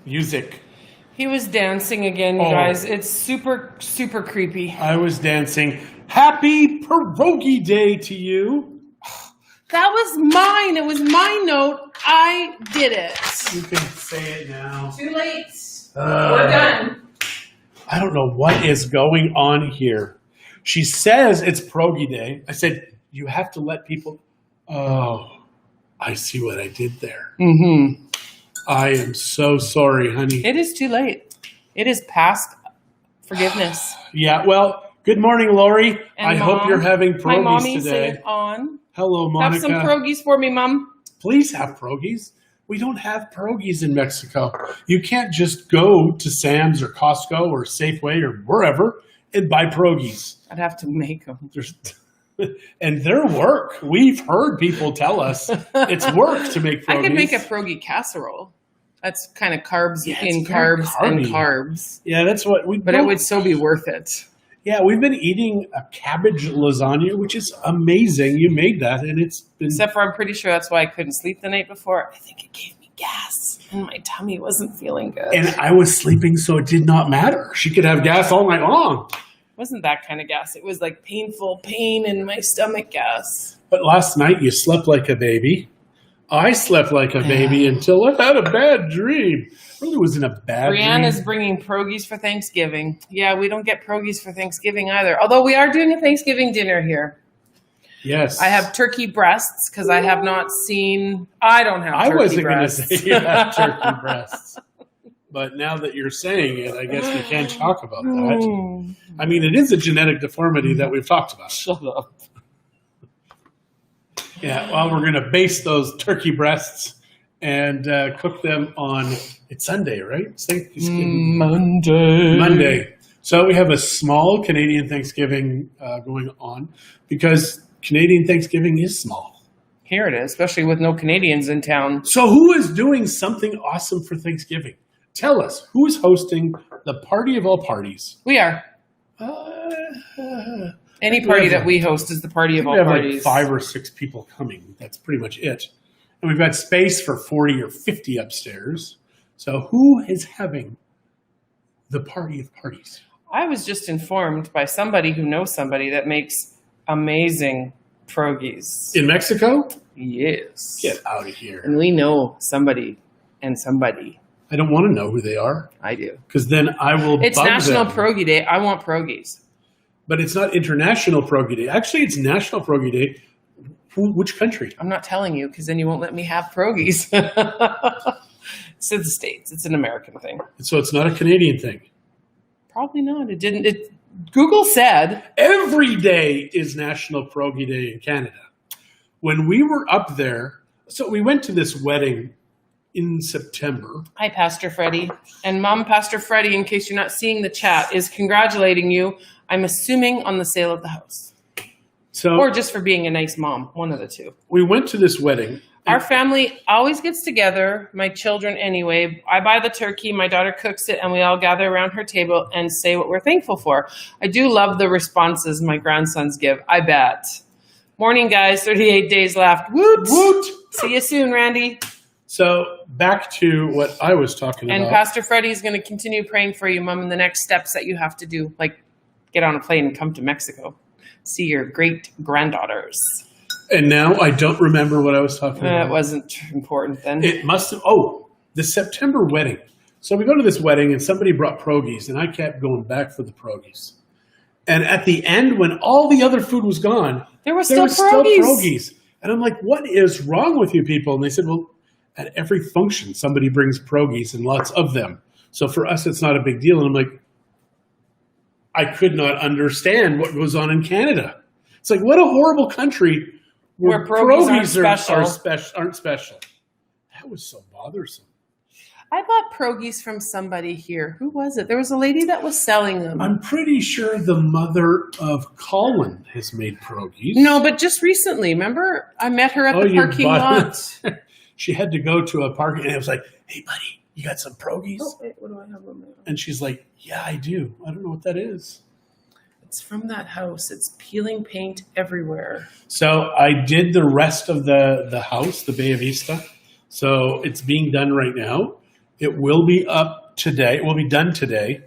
music. He was dancing again, you guys. It's super, super creepy. I was dancing. Happy Pierogi Day to you. That was mine. It was my note. I did it. You can say it now. Too late. We're done. I don't know what is going on here. She says it's Pierogi Day. I said, you have to let people... Oh, I see what I did there. Mm-hmm. I am so sorry, honey. It is too late. It is past forgiveness. Yeah, well, good morning, Lori. And I hope you're having pierogies my mommy's today. on. Hello, Monica. Have some pierogies for me, Mom. Please have pierogies. We don't have pierogies in Mexico. You can't just go to Sam's or Costco or Safeway or wherever and buy pierogies. I'd have to make them. And they're work. We've heard people tell us it's work to make pierogies. I could make a pierogi casserole. That's kind of carbs Yeah, in it's very carbs carby. and carbs. Yeah, that's what we. But it would still be worth it. Yeah, we've been eating a cabbage lasagna, which is amazing. You made that, and it's been... Except for I'm pretty sure that's why I couldn't sleep the night before. I think it gave me gas, and my tummy wasn't feeling good. And I was sleeping, so it did not matter. She could have gas all night long. It wasn't that kind of gas. It was like painful pain in my stomach gas. But last night, you slept like a baby. I slept like a baby until I had a bad dream. Really was in a bad dream. Brianna's bringing pierogies for Thanksgiving. Yeah, we don't get pierogies for Thanksgiving either. Although we are doing a Thanksgiving dinner here. Yes. I have turkey breasts because I have not seen... I don't have turkey breasts. I wasn't going to say you have turkey breasts. But now that you're saying it, I guess we can talk about that. I mean, it is a genetic deformity that we've talked about. Shut up. Yeah, well, we're going to base those turkey breasts and cook them on, it's Sunday, right? Monday. So we have a small Canadian Thanksgiving going on because Canadian Thanksgiving is small. Here it is, especially with no Canadians in town. So who is doing something awesome for Thanksgiving? Tell us, who is hosting the party of all parties? We are. Any party that we host is the party of all parties. Like 5 or 6 people coming. That's pretty much it. And we've got space for 40 or 50 upstairs. So who is having the party of parties? I was just informed by somebody who knows somebody that makes amazing pierogies. In Mexico? Yes. Get out of here. And we know somebody and somebody. I don't want to know who they are. I do. Because then I will It's bug National them. Pierogi Day. I want pierogies. But it's not International Pierogi Day. Actually, it's National Pierogi Day. Which country? I'm not telling you because then you won't let me have pierogies. It's in the States. It's an American thing. So it's not a Canadian thing. Probably not. It didn't. Google said every day is National Pierogi Day in Canada. When we were up there, so we went to this wedding in September. Hi, Pastor Freddie. And Mom, Pastor Freddie, in case you're not seeing the chat, is congratulating you, I'm assuming, on the sale of the house. Or just for being a nice mom, one of the two. We went to this wedding. Our family always gets together, my children anyway. I buy the turkey, my daughter cooks it, and we all gather around her table and say what we're thankful for. I do love the responses my grandsons give, I bet. Morning, guys, 38 days left. Woot! Woot! See you soon, Randy. So back to what I was talking about. And Pastor Freddie's going to continue praying for you, Mom, in the next steps that you have to do, like get on a plane and come to Mexico. See your great-granddaughters. And now I don't remember what I was talking about. It wasn't important then. It must have, the September wedding. So we go to this wedding and somebody brought pierogies and I kept going back for the pierogies. And at the end, when all the other food was gone, there was still pierogies. And I'm like, what is wrong with you people? And they said, well, at every function, somebody brings pierogies and lots of them. So for us, it's not a big deal. And I'm like, I could not understand what goes on in Canada. It's like, what a horrible country where pierogies aren't special. That was so bothersome. I bought pierogies from somebody here. Who was it? There was a lady that was selling them. I'm pretty sure the mother of Colin has made pierogies. No, but just recently. Remember? I met her at the parking lot. She had to go to a parking, and it was like, hey, buddy, you got some pierogies? Oh, wait, what do I have on my own? And she's like, yeah, I do. I don't know what that is. It's from that house. It's peeling paint everywhere. So I did the rest of the house, the Bella Vista. So it's being done right now. It will be up today. It will be done today.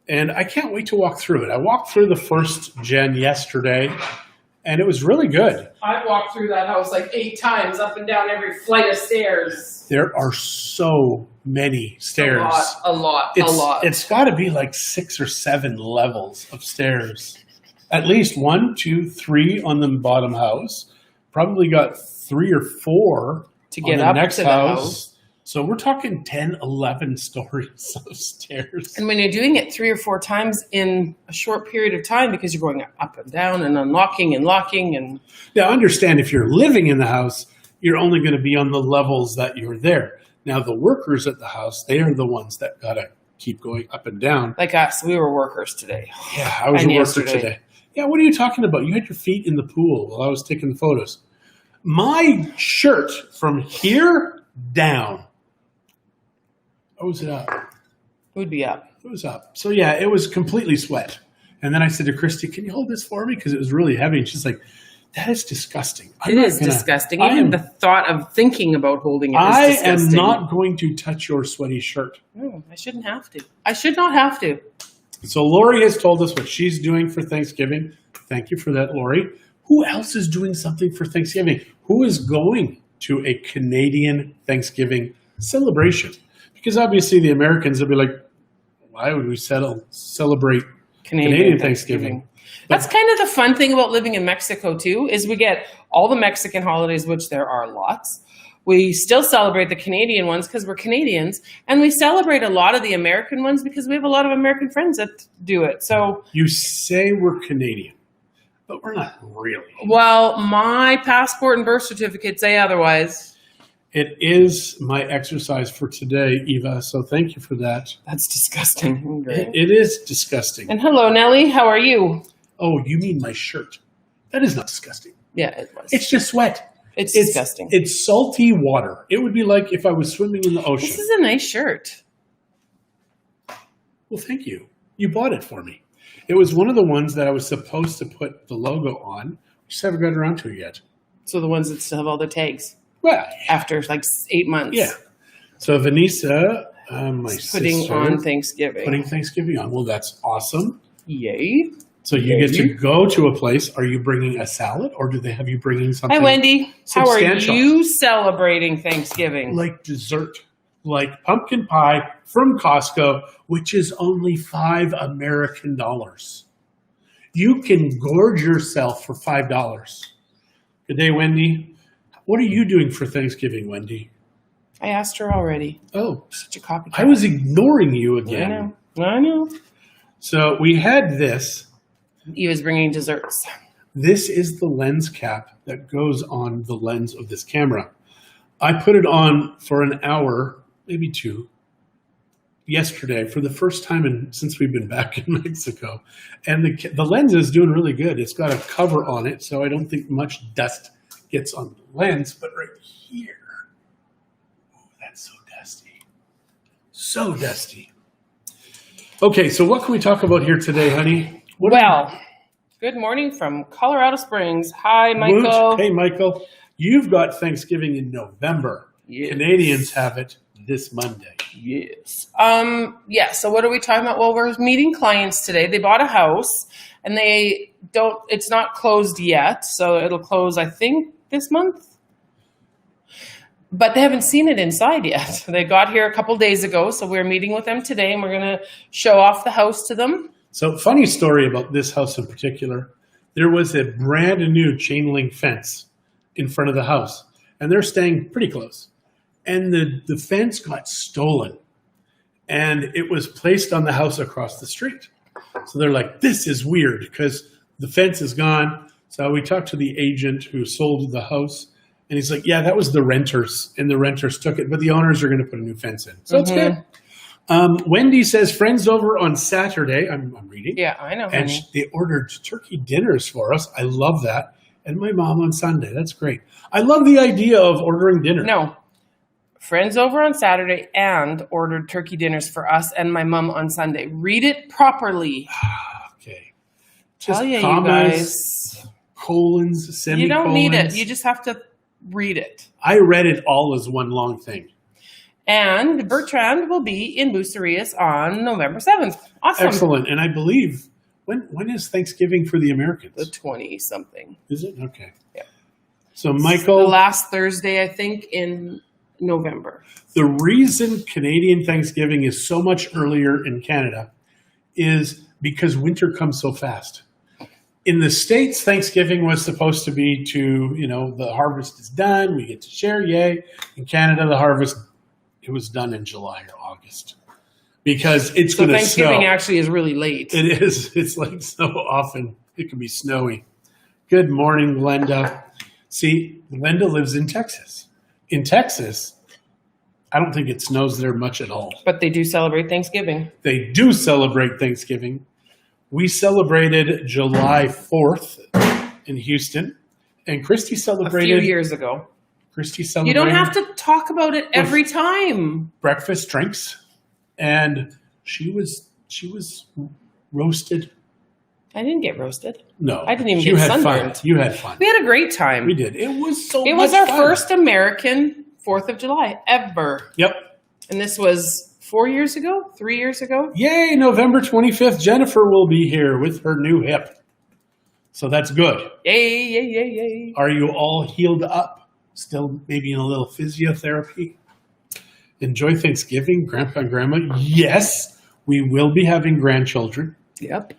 And I can't wait to walk through it. I walked through the first gen yesterday, and it was really good. I've walked through that house like 8 times, up and down every flight of stairs. There are so many stairs. A lot. It's got to be like 6 or 7 levels of stairs. At least 1, 2, 3 on the bottom house. Probably got 3 or 4 to get on the up next to the house. So we're talking 10, 11 stories of stairs. And when you're doing it 3 or 4 times in a short period of time, because you're going up and down and unlocking and locking and... Now, understand, if you're living in the house, you're only going to be on the levels that you're there. Now, the workers at the house, they are the ones that got to keep going up and down. Like us, we were workers today. Yeah, I was a worker today. Yeah, what are you talking about? You had your feet in the pool while I was taking the photos. My shirt from here down. Oh, was it up? It would be up. It was up. So, yeah, it was completely sweat. And then I said to Christie, can you hold this for me? Because it was really heavy. And she's like, that is disgusting. It is disgusting. Even the thought of thinking about holding it is disgusting. I am not going to touch your sweaty shirt. No, I shouldn't have to. I should not have to. So Lori has told us what she's doing for Thanksgiving. Thank you for that, Lori. Who else is doing something for Thanksgiving? Who is going to a Canadian Thanksgiving celebration? Because obviously the Americans will be like, why would we celebrate Canadian Thanksgiving? That's kind of the fun thing about living in Mexico too, is we get all the Mexican holidays, which there are lots. We still celebrate the Canadian ones because we're Canadians, and we celebrate a lot of the American ones because we have a lot of American friends that do it. So you say we're Canadian, but we're not really. Well, my passport and birth certificate say otherwise. It is my exercise for today, Eva, so thank you for that. That's disgusting. It is disgusting. And hello, Nellie. How are you? Oh, you mean my shirt? That is not disgusting. Yeah, it was. It's just sweat. It's disgusting. It's salty water. It would be like if I was swimming in the ocean. This is a nice shirt. Well, thank you. You bought it for me. It was one of the ones that I was supposed to put the logo on. We just haven't got around to it yet. So the ones that still have all their tags. Well, after like 8 months. Yeah. So Vanessa, my sister, putting on Thanksgiving. Putting Thanksgiving on. Well, that's awesome. Yay. So you get to go to a place. Are you bringing a salad, or do they have you bringing something? Hi, Wendy. How are substantial? you celebrating Thanksgiving? Like dessert, like pumpkin pie from Costco, which is only $5 American. You can gorge yourself for $5. Good day, Wendy. What are you doing for Thanksgiving, Wendy? I asked her already. Oh, such a copycat. I was ignoring you again. I know. So we had this. He was bringing desserts. This is the lens cap that goes on the lens of this camera. I put it on for an hour, maybe 2, yesterday for the first time since we've been back in Mexico. And the lens is doing really good. It's got a cover on it, so I don't think much dust gets on the lens. But right here, oh, that's so dusty. So dusty. Okay, so what can we talk about here today, honey? Good morning from Colorado Springs. Hi, Michael. Hey, Michael. You've got Thanksgiving in November. Yes. Canadians have it this Monday. Yes. So what are we talking about? Well, we're meeting clients today. They bought a house and it's not closed yet. So it'll close, I think, this month. But they haven't seen it inside yet. They got here a couple days ago. So we're meeting with them today and we're going to show off the house to them. So funny story about this house in particular. There was a brand new chain link fence in front of the house, and they're staying pretty close. And the fence got stolen, and it was placed on the house across the street. So they're like, this is weird because the fence is gone. So we talked to the agent who sold the house, and he's like, yeah, that was the renters, and the renters took it, but the owners are going to put a new fence in. So it's good. Wendy says friends over on Saturday. I'm reading. Yeah, I know. And they ordered turkey dinners for us. I love that. And my mom on Sunday. That's great. I love the idea of ordering dinner. No. Friends over on Saturday and ordered turkey dinners for us and my mom on Sunday. Read it properly. Okay. Just tell you, commas, you guys. Colons, semicolons. You don't need it. You just have to read it. I read it all as one long thing. And Bertrand will be in Bucerius on November 7th. Awesome. Excellent. And I believe, when is Thanksgiving for the Americans? The 20-something. Is it? Okay. Yeah. So, The Michael, last Thursday, I think, in November. the reason Canadian Thanksgiving is so much earlier in Canada is because winter comes so fast. In the States, Thanksgiving was supposed to be the harvest is done, we get to share, yay. In Canada, the harvest, it was done in July or August because it's going to snow. Thanksgiving actually is really late. It is. It's like so often it can be snowy. Good morning, Glenda. See, Glenda lives in Texas. In Texas, I don't think it snows there much at all. But they do celebrate Thanksgiving. They do celebrate Thanksgiving. We celebrated July 4th in Houston, and Christie celebrated A few years ago. Christie You celebrated. don't have to talk about it every time. Breakfast, drinks, and she was roasted. I didn't get roasted. No, I didn't even you get had sunburned. fun. You had fun. We had a great time. We did. It was so. It was much our fun. first American 4th of July ever. Yep. And this was 3 years ago. Yay! November 25th. Jennifer will be here with her new hip, so that's good. Yay, yay, yay, yay. Are you all healed up? Still maybe in a little physiotherapy? Enjoy Thanksgiving, Grandpa and Grandma. Yes, we will be having grandchildren. Yep.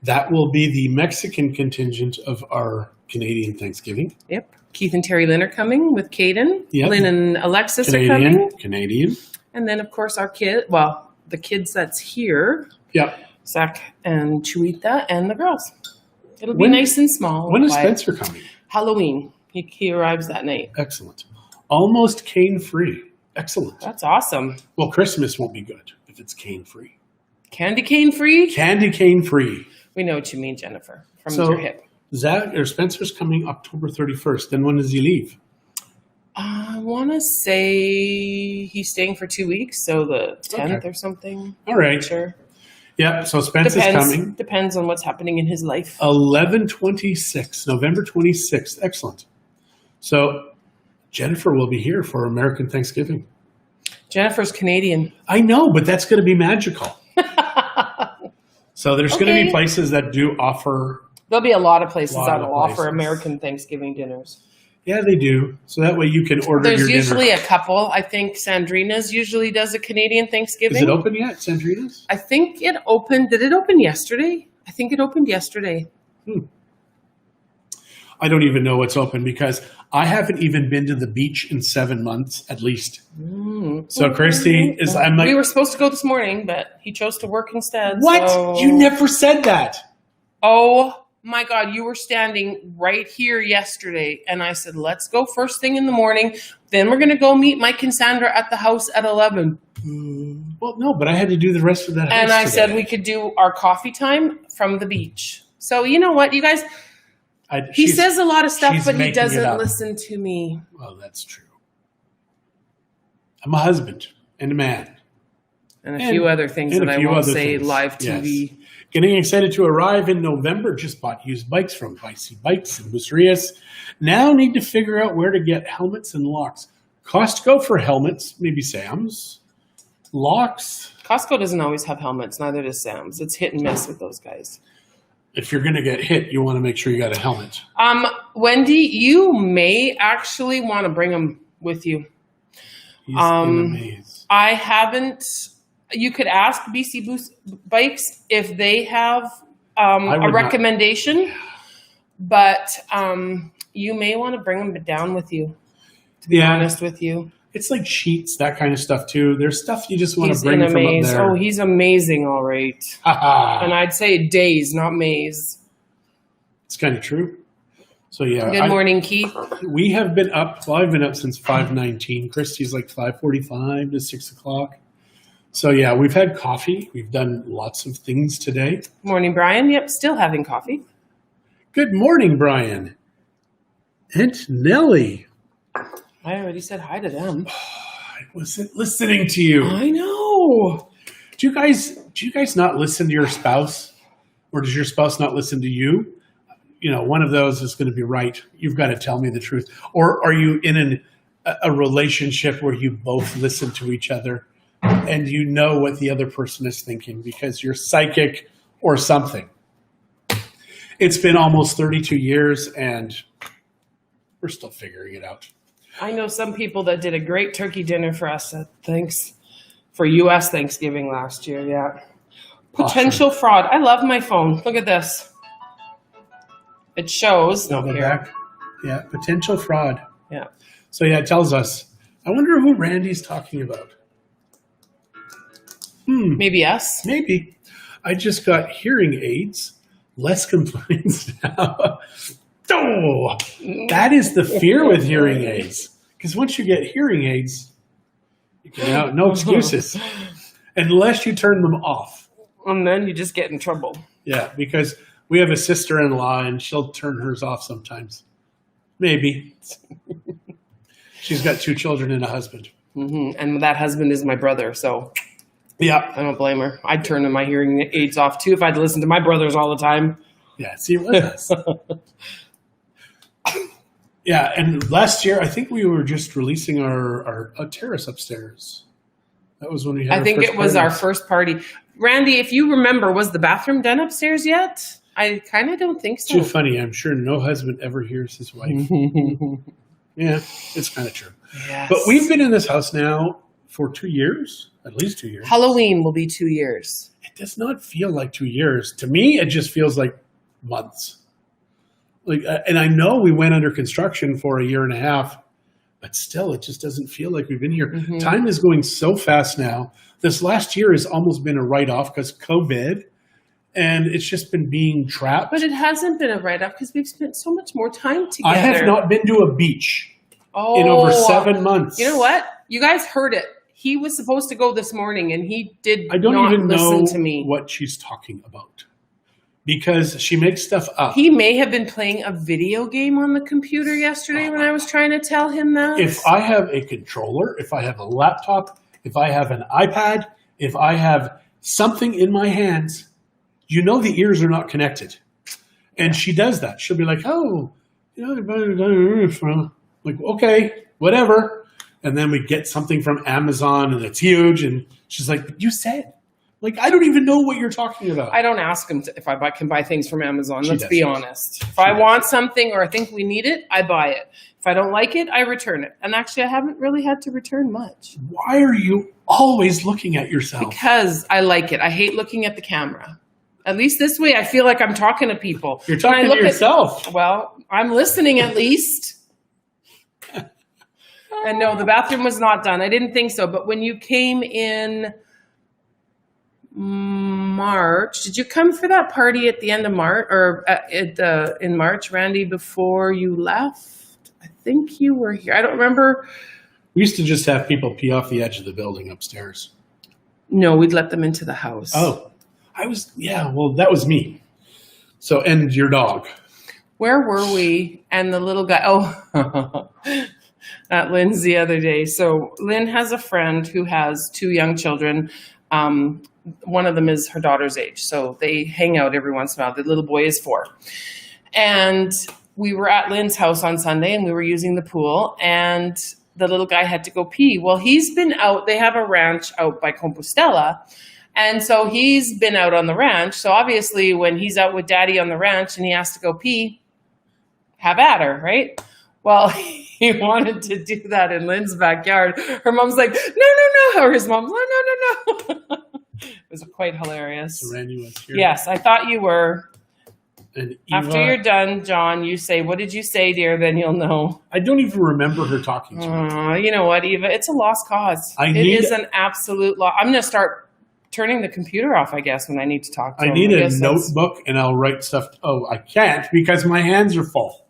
That will be the Mexican contingent of our Canadian Thanksgiving. Yep. Keith and Terry Lynn are coming with Caden. Yep. Lynn and Alexis are coming. Canadian. And then, of course, the kids that's here, Yep. Zach and Chuita and the girls. It'll be nice and small. When is quiet. Spencer coming? Halloween. He arrives that night. Excellent. Almost cane-free. Excellent. That's awesome. Well, Christmas won't be good if it's cane-free. Candy cane free? Candy cane-free. We know what you mean, Jennifer, from So, your hip. Zach or Spencer's coming October 31st. Then when does he leave? I want to say he's staying for 2 weeks, so the 10th Okay. or something. All right. Sure. Yeah, so Spencer's coming. Depends on what's happening in his life. 11/26, November 26th. Excellent. So Jennifer will be here for American Thanksgiving. Jennifer's Canadian. I know, but that's going to be magical. So there's going to be Okay. places that do offer. There'll be a lot of places Lot that of will offer places. American Thanksgiving dinners. Yeah, they do. So that way you can order There's your usually dinner. a couple. I think Sandrina's usually does a Canadian Thanksgiving. Is it open yet, Sandrina's? I think it opened. Did it open yesterday? I think it opened yesterday. I don't even know what's open because I haven't even been to the beach in 7 months at least. So Christy is. I'm like, We were supposed to go this morning, but he chose to work instead. what? so- You never said that. Oh my God, you were standing right here yesterday. And I said, let's go first thing in the morning. Then we're going to go meet Mike and Sandra at the house at 11. Well, no, but I had to do the rest of that. And house I said today. we could do our coffee time from the beach. So you know what, you guys, he She's- says a lot of stuff, she's but he making it doesn't up. listen to me. Well, that's true. I'm a husband and a man. And a few other things and that a I few won't other say things. live Yes. TV. Getting excited to arrive in November. Just bought used bikes from Bicey Bikes in Bucerius. Now need to figure out where to get helmets and locks. Costco for helmets, maybe Sam's. Locks, Costco doesn't always have helmets, neither does Sam's. It's hit and miss with those guys. if you're going to get hit, you want to make sure you got a helmet. Wendy, you may actually want to bring them with you. He's in a maze. I haven't. You could ask BC Bikes if they have would a not. recommendation, but you may want to bring them down with you. To be honest with you, It's like sheets, that kind of stuff too. There's stuff you just want he's to bring in a from maze. up there. Oh, he's amazing, all right. And I'd say days, not maze. It's kind of true. So yeah. Good morning, Keith. We have been up. Well, I've been up since 5:19. Christie's like 5:45 to 6 o'clock. So yeah, we've had coffee. We've done lots of things today. Morning, Brian. Yep, still having coffee. Good morning, Brian. And Nellie. I already said hi to them. I wasn't listening to you. I know. Do you guys not listen to your spouse? Or does your spouse not listen to you? You know, one of those is going to be right. You've got to tell me the truth. Or are you in a relationship where you both listen to each other and you know what the other person is thinking because you're psychic or something. It's been almost 32 years and we're still figuring it out. I know some people that did a great turkey dinner for us for U.S. Thanksgiving last year. Yeah. Potential fraud. I love my phone. Look at this. It shows. Go back. Yeah, potential fraud. Yeah. So yeah, it tells us. I wonder who Randy's talking about. Maybe us. Maybe. I just got hearing aids. Less complaints now. Oh, that is the fear with hearing aids. Because once you get hearing aids, you can have no excuses. Unless you turn them off. And then you just get in trouble. Yeah, because we have a sister-in-law and she'll turn hers off sometimes. Maybe. She's got 2 children and a husband. And that husband is my brother, so yeah, I don't blame her. I'd turn my hearing aids off too if I'd listen to my brothers all the time. Yeah, see, it was us. Yeah, and last year, I think we were just releasing our terrace upstairs. That was when we had I think it was our first party. Randy, if you remember, was the bathroom done upstairs yet? I kind of don't think so. Too funny. I'm sure no husband ever hears his wife. Yeah, it's kind of true. Yes. But we've been in this house now for 2 years, at least 2 years. Halloween will be 2 years. It does not feel like 2 years. To me, it just feels like months. Like, and I know we went under construction for a year and a half, but still, it just doesn't feel like we've been here. Time is going so fast now. This last year has almost been a write-off because COVID, and it's just been being trapped. But it hasn't been a write-off because we've spent so much more time together. I have not been to a beach in over 7 months. You know what? You guys heard it. He was supposed to go this morning, and he did I don't not even listen know to me. what she's talking about because she makes stuff up. He may have been playing a video game on the computer yesterday when I was trying to tell him that. If I have a controller, if I have a laptop, if I have an iPad, if I have something in my hands, you know the ears are not connected. And she does that. She'll be like, oh, you know, like, okay, whatever. And then we get something from Amazon and it's huge. And she's like, but you said. Like, I don't even know what you're talking about. I don't ask him if I can buy things from Amazon. Let's be honest. If She I does. want something or I think we need it, I buy it. If I don't like it, I return it. And actually, I haven't really had to return much. Why are you always looking at yourself? Because I like it. I hate looking at the camera. At least this way, I feel like I'm talking to people. You're talking to yourself. Well, I'm listening at least. And no, the bathroom was not done. I didn't think so. But when you came in March, did you come for that party at the end of March or in March, Randy, before you left? I think you were here. I don't remember. We used to just have people pee off the edge of the building upstairs. No, we'd let them into the house. Oh, well, that was me. So, and your dog. Where were we? And the little guy, at Lynn's the other day. So Lynn has a friend who has 2 young children. One of them is her daughter's age. So they hang out every once in a while. The little boy is 4. And we were at Lynn's house on Sunday and we were using the pool and the little guy had to go pee. Well, he's been out. They have a ranch out by Compostela. And so he's been out on the ranch. So obviously when he's out with daddy on the ranch and he has to go pee, have at her, right? Well, he wanted to do that in Lynn's backyard. Her mom's like, no. Or his mom's like, no. It was quite hilarious. So Randy was here. Yes, I thought you were. And Eva, After you're done, John, you say, what did you say, dear? Then you'll know. I don't even remember her talking to me. You know what, Eva? It's a lost cause. It is an absolute loss. I'm going to start turning the computer off, I guess, when I need to talk to him. I need a notebook and I'll write stuff. Oh, I can't because my hands are full.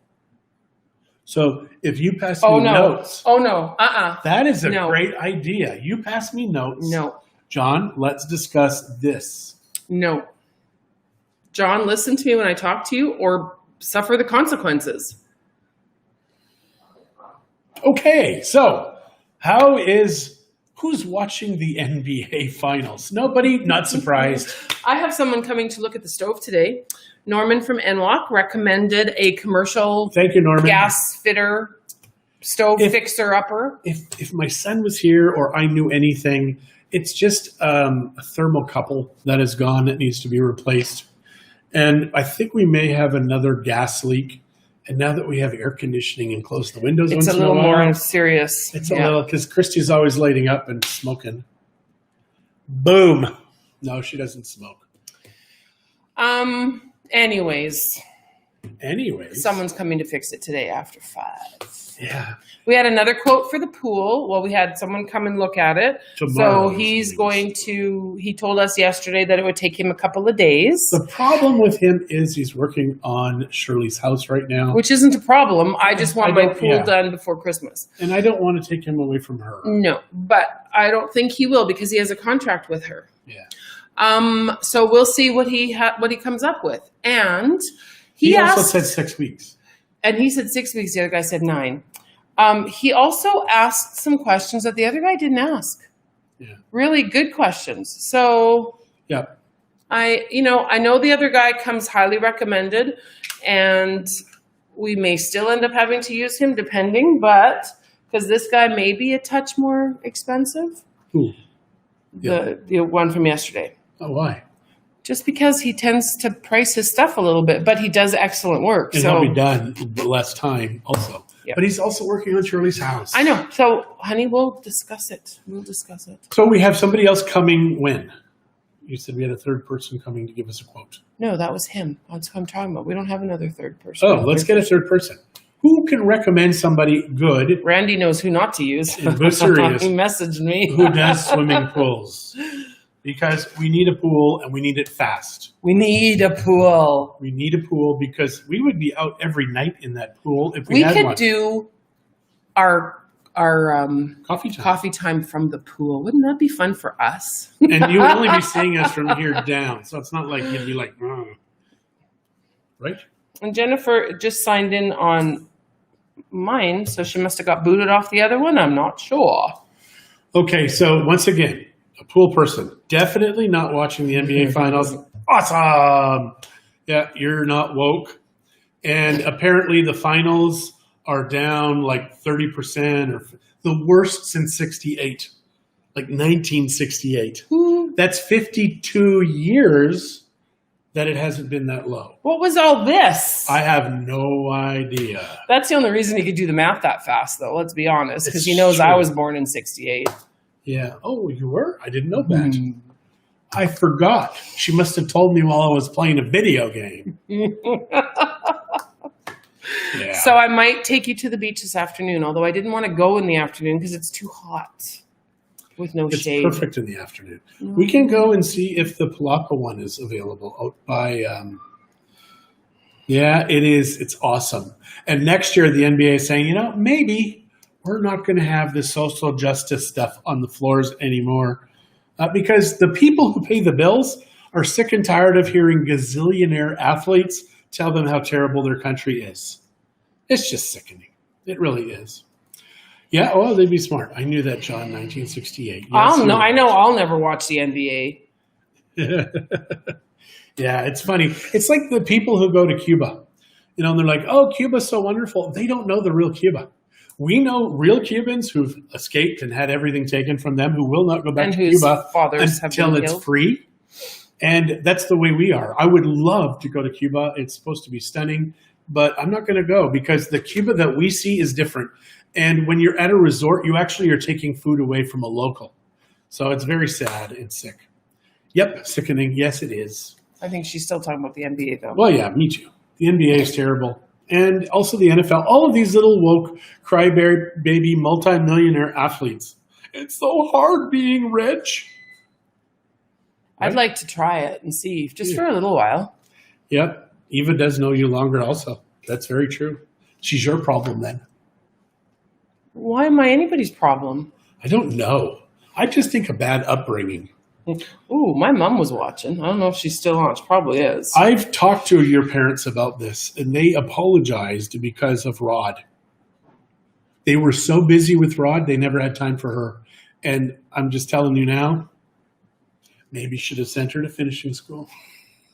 So if you pass me notes. Oh, no. That is a great idea. You pass me notes. No. John, let's discuss this. No. John, listen to me when I talk to you or suffer the consequences. Okay, so who's watching the NBA Finals? Nobody? Not surprised. I have someone coming to look at the stove today. Norman from NWAC recommended a commercial Thank you, Norman. gas fitter stove fixer-upper. If my son was here or I knew anything, it's just a thermocouple that is gone that needs to be replaced. And I think we may have another gas leak. And now that we have air conditioning and close the windows, It's a little more serious. It's a little, because Christie's always lighting up and smoking. Boom. No, she doesn't smoke. Anyways. Someone's coming to fix it today after 5. Yeah. We had another quote for the pool. Well, we had someone come and look at it. Tomorrow, so he told us yesterday that it would take him a couple of days. The problem with him is he's working on Shirley's house right now. Which isn't a problem. I just want my pool done before Christmas. And I don't want to take him away from her. No, but I don't think he will because he has a contract with her. Yeah. So we'll see what he comes up with. And he also said 6 weeks. And he said 6 weeks. The other guy said 9. He also asked some questions that the other guy didn't ask. Yeah. Really good questions. So yeah. I know the other guy comes highly recommended, and we may still end up having to use him depending, but because this guy may be a touch more expensive. Who? The one from yesterday. Oh, why? Just because he tends to price his stuff a little bit, but he does excellent work. And he'll be done in less time also. Yep. But he's also working on Shirley's house. I know. So, honey, we'll discuss it. So we have somebody else coming when? You said we had a third person coming to give us a quote. No, that was him. That's who I'm talking about. We don't have another third person. Oh, let's get a third person. Who can recommend somebody good? Randy knows who not to use. In Bucerius, he messaged me. Who does swimming pools? Because we need a pool and we need it fast. We need a pool. We need a pool because we would be out every night in that pool if we had one. We could do our coffee time from the pool. Wouldn't that be fun for us? And you would only be seeing us from here down. So it's not like you'd be like, right? And Jennifer just signed in on mine, so she must have got booted off the other one. I'm not sure. Okay, so once again, a pool person, definitely not watching the NBA Finals. Awesome. Yeah, you're not woke. And apparently the finals are down like 30% or the worst since 68, like 1968. That's 52 years that it hasn't been that low. What was all this? I have no idea. That's the only reason he could do the math that fast, though. Let's be honest, because he knows I was born in 68. Yeah. Oh, you were? I didn't know that. I forgot. She must have told me while I was playing a video game. Yeah. So I might take you to the beach this afternoon, although I didn't want to go in the afternoon because it's too hot with no shade. It's perfect in the afternoon. We can go and see if the Palapa one is available out by yeah, it is. It's awesome. And next year the NBA is saying, maybe we're not going to have this social justice stuff on the floors anymore because the people who pay the bills are sick and tired of hearing gazillionaire athletes tell them how terrible their country is. It's just sickening. It really is. Yeah, oh, they'd be smart. I knew that, John, 1968. Yes, I know I'll never watch the NBA. Yeah, it's funny. It's like the people who go to Cuba. And they're like, oh, Cuba's so wonderful. They don't know the real Cuba. We know real Cubans who've escaped and had everything taken from them who will not go back to Cuba until it's free. And that's the way we are. I would love to go to Cuba. It's supposed to be stunning, but I'm not going to go because the Cuba that we see is different. And when you're at a resort, you actually are taking food away from a local. So it's very sad and sick. Yep, sickening. Yes, it is. I think she's still talking about the NBA, though. Well, yeah, me too. The NBA is terrible. And also the NFL. All of these little woke, crybaby, multimillionaire athletes. It's so hard being rich. I'd like to try it and see, just for a little while. Yep. Eva does know you longer also. That's very true. She's your problem then. Why am I anybody's problem? I don't know. I just think a bad upbringing. Ooh, my mom was watching. I don't know if she's still on. She probably is. I've talked to your parents about this, and they apologized because of Rod. They were so busy with Rod, they never had time for her. And I'm just telling you now, maybe should have sent her to finishing school.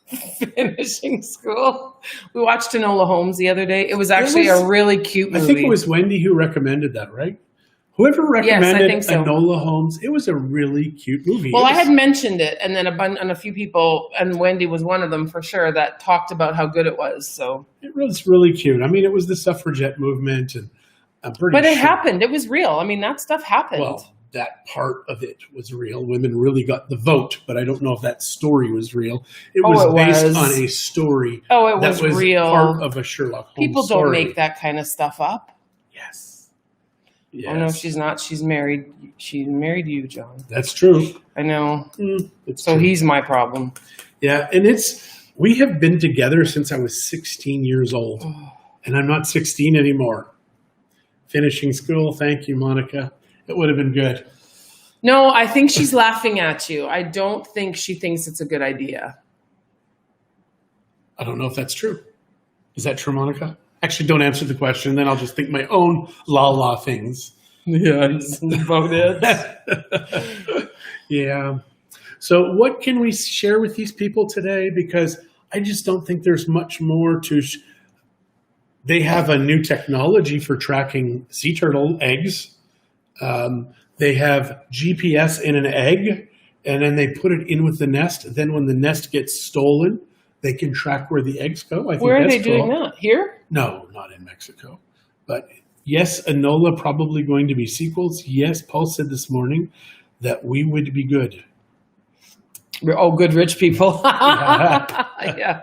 finishing school. We watched Enola Holmes the other day. It was actually a really cute movie. I think it was Wendy who recommended that, right? Whoever recommended Enola Holmes, it was a really cute movie. Well, I had mentioned it, and then a few people, and Wendy was one of them for sure, that talked about how good it was. So it was really cute. I mean, it was the suffragette movement, and I'm pretty But it happened. It was real. I mean, that stuff happened. Well, that part of it was real. Women really got the vote, but I don't know if that story was real. It was based on a story. Oh, it was real. Part of a Sherlock Holmes People don't make that kind of stuff up. Yes. Oh, no, she's not. She's married. She married you, John. That's true. I know. So he's my problem. Yeah, and we have been together since I was 16 years old, and I'm not 16 anymore. Finishing school. Thank you, Monica. It would have been good. No, I think she's laughing at you. I don't think she thinks it's a good idea. I don't know if that's true. Is that true, Monica? Actually, don't answer the question. Then I'll just think my own la things. Yeah, that's about it. Yeah. So what can we share with these people today? Because I just don't think there's much more to... They have a new technology for tracking sea turtle eggs. They have GPS in an egg, and then they put it in with the nest. Then when the nest gets stolen, they can track where the eggs go. I think where are they doing that? Here? No, not in Mexico. But yes, Enola probably going to be sequels. Yes, Paul said this morning that we would be good. Oh, good rich people. Yeah.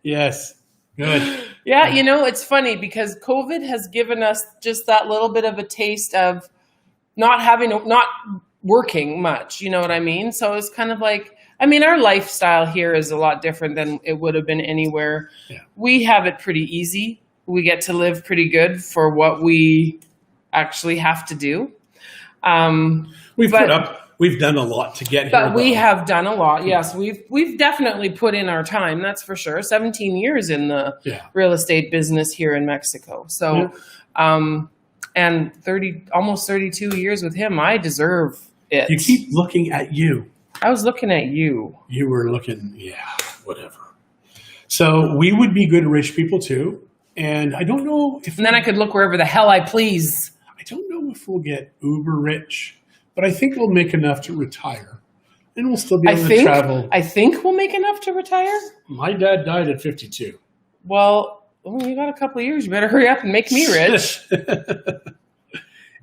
Yes. Good. Yeah, you know, it's funny because COVID has given us just that little bit of a taste of not working much. You know what I mean? So it's kind of like, I mean, our lifestyle here is a lot different than it would have been anywhere. Yeah. We have it pretty easy. We get to live pretty good for what we actually have to do. We've done a lot to get here. But we have done a lot. Yes, we've definitely put in our time. That's for sure. 17 years in the real estate business here in Mexico. So, and almost 32 years with him. I deserve it. You keep looking at you. I was looking at you. You were looking, whatever. So we would be good rich people too. And I don't know if... And then I could look wherever the hell I please. I don't know if we'll get uber rich, but I think we'll make enough to retire. And we'll still be able to travel. I think we'll make enough to retire? My dad died at 52. Well, you got a couple of years. You better hurry up and make me rich.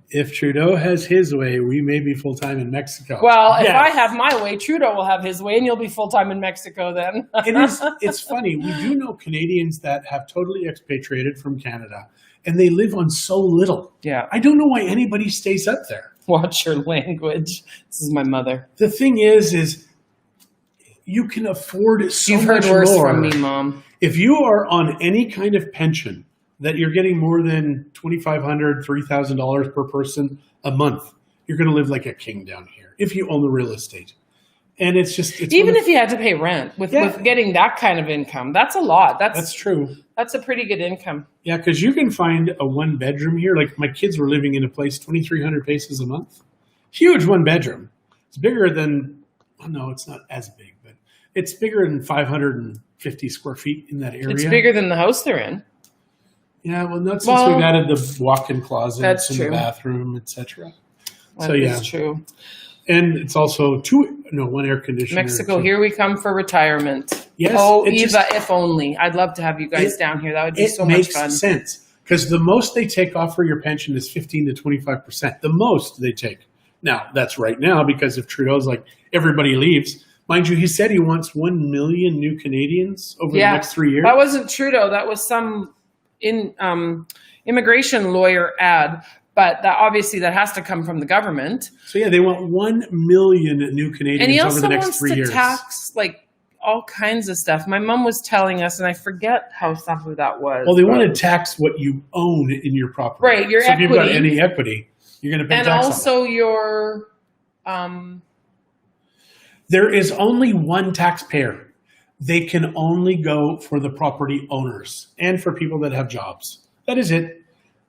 If Trudeau has his way, we may be full-time in Mexico. Well, if I have my way, Trudeau will have his way, and you'll be full-time in Mexico then. It's funny. We do know Canadians that have totally expatriated from Canada, and they live on so little. Yeah. I don't know why anybody stays up there. Watch your language. This is my mother. The thing is you can afford so much more. You've heard worse from me, Mom. If you are on any kind of pension that you're getting more than $2,500, $3,000 per person a month, you're going to live like a king down here if you own the real estate. And it's even if you had to pay rent with getting that kind of income, that's a lot. That's true. That's a pretty good income. Yeah, because you can find a one bedroom here. Like my kids were living in a place 2,300 pesos a month. Huge one bedroom. It's bigger than, no, it's not as big, but it's bigger than 550 square feet in that area. It's bigger than the house they're in. Yeah, well, not since we've added the walk-in closets and the bathroom, etc. So that's true. And it's also one air conditioner. Mexico, here we come for retirement. Yes. Oh, Eva, if only. I'd love to have you guys down here. That would be so much fun. It makes sense because the most they take off for your pension is 15 to 25%. The most they take. Now, that's right now because if Trudeau's like, everybody leaves. Mind you, he said he wants 1 million new Canadians over the next 3 years. That wasn't Trudeau. That was some immigration lawyer ad. But that has to come from the government. So they want 1 million new Canadians over the next 3 years. And he also wants to tax like all kinds of stuff. My mom was telling us, and I forget how something that was. Well, they want to tax what you own in your property. Right, your equity. If you've got any equity, you're going to pay tax on it. And also your... There is only one taxpayer. They can only go for the property owners and for people that have jobs. That is it.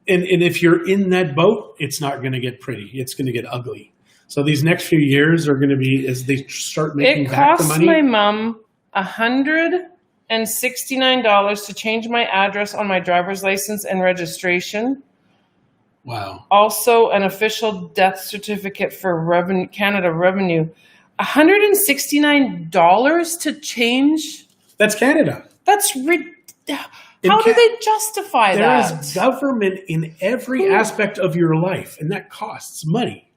And if you're in that boat, it's not going to get pretty. It's going to get ugly. So these next few years are going to be, as they start making back the money. It costs my mom $169 to change my address on my driver's license and registration. Wow. Also, an official death certificate for Canada Revenue. $169 to change? That's Canada. That's how do they justify that? There is government in every aspect of your life, and that costs money.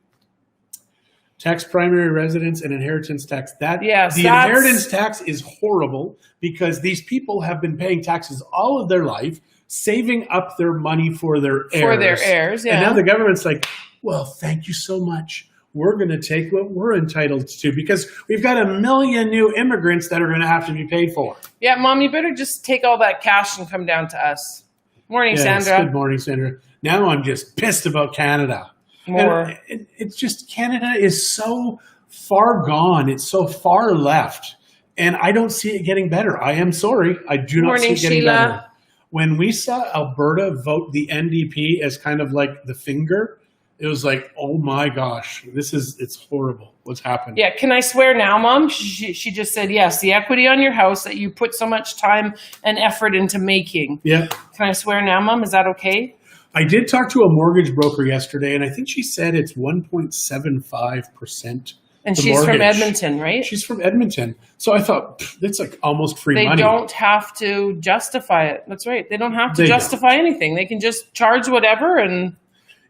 Tax primary residence and inheritance tax. Inheritance tax is horrible because these people have been paying taxes all of their life, saving up their money for their heirs. Yeah. And now the government's like, well, thank you so much. We're going to take what we're entitled to because we've got 1 million new immigrants that are going to have to be paid for. Yeah, Mom, you better just take all that cash and come down to us. Morning, Sandra. Good morning, Sandra. Now I'm just pissed about Canada. More. And it's just Canada is so far gone. It's so far left. And I don't see it getting better. I am sorry. I do not see it getting better. When we saw Alberta vote the NDP as kind of like the finger, it was like, oh my gosh, it's horrible what's happened. Yeah, can I swear now, Mom? She just said, yes, the equity on your house that you put so much time and effort into making. Yeah. Can I swear now, Mom? Is that okay? I did talk to a mortgage broker yesterday, and I think she said it's 1.75%. And she's from Edmonton, right? She's from Edmonton. So I thought, that's like almost free money. They don't have to justify it. That's right. They don't have to justify anything. They can just charge whatever and...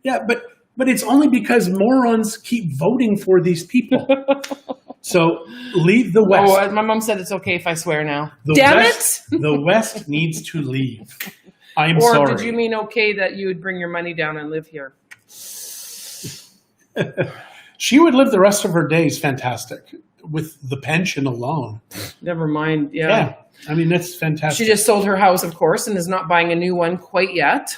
Yeah, but it's only because morons keep voting for these people. So leave the West. Oh, my mom said it's okay if I swear now. The West needs to leave. I'm sorry. Or did you mean okay that you would bring your money down and live here? She would live the rest of her days fantastic with the pension alone. Never mind. Yeah. I mean, that's fantastic. She just sold her house, of course, and is not buying a new one quite yet.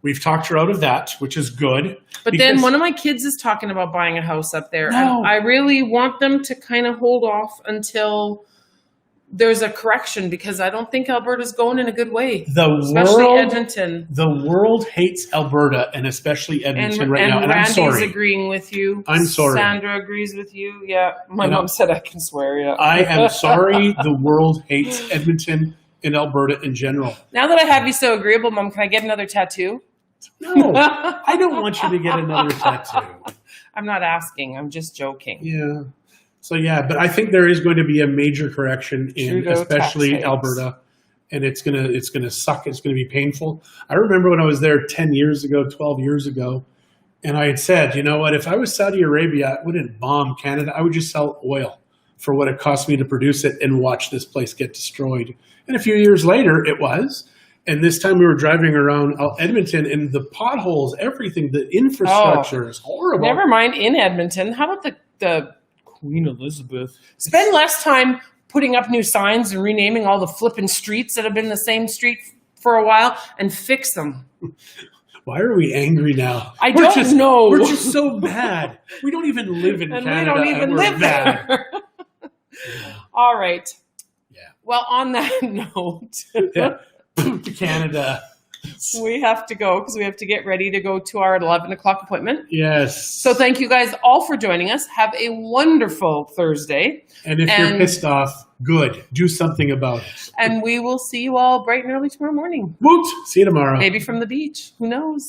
We've talked her out of that, which is good. But then one of my kids is talking about buying a house up there. No. And I really want them to kind of hold off until there's a correction because I don't think Alberta's going in a good way. Especially Edmonton. The world hates Alberta and especially Edmonton right now. And I'm sorry. And Randy's agreeing with you. I'm sorry. Sandra agrees with you. Yeah. My mom said I can swear. Yeah. I am sorry. The world hates Edmonton and Alberta in general. Now that I have you so agreeable, Mom, can I get another tattoo? No, I don't want you to get another tattoo. I'm not asking. I'm just joking. Yeah. So, yeah, but I think there is going to be a major correction in especially Alberta, and it's gonna suck. It's going to be painful. I remember when I was there 10 years ago, 12 years ago, and I had said, you know what, if I was Saudi Arabia, I wouldn't bomb Canada. I would just sell oil for what it cost me to produce it and watch this place get destroyed. And a few years later, it was. And this time we were driving around Edmonton and the potholes, everything, the infrastructure is horrible. Never mind in Edmonton. How about the Queen Elizabeth? Spend less time putting up new signs and renaming all the flippin' streets that have been the same street for a while and fix them. Why are we angry now? I don't know. We're just so bad. We don't even live in Canada. We don't even live there. All right. Yeah. Well, on that note. Yeah. To Canada. We have to go because we have to get ready to go to our 11 o'clock appointment. Yes. So thank you guys all for joining us. Have a wonderful Thursday. And if you're pissed off, good. Do something about it. And we will see you all bright and early tomorrow morning. Woot! See you tomorrow. Maybe from the beach. Who knows?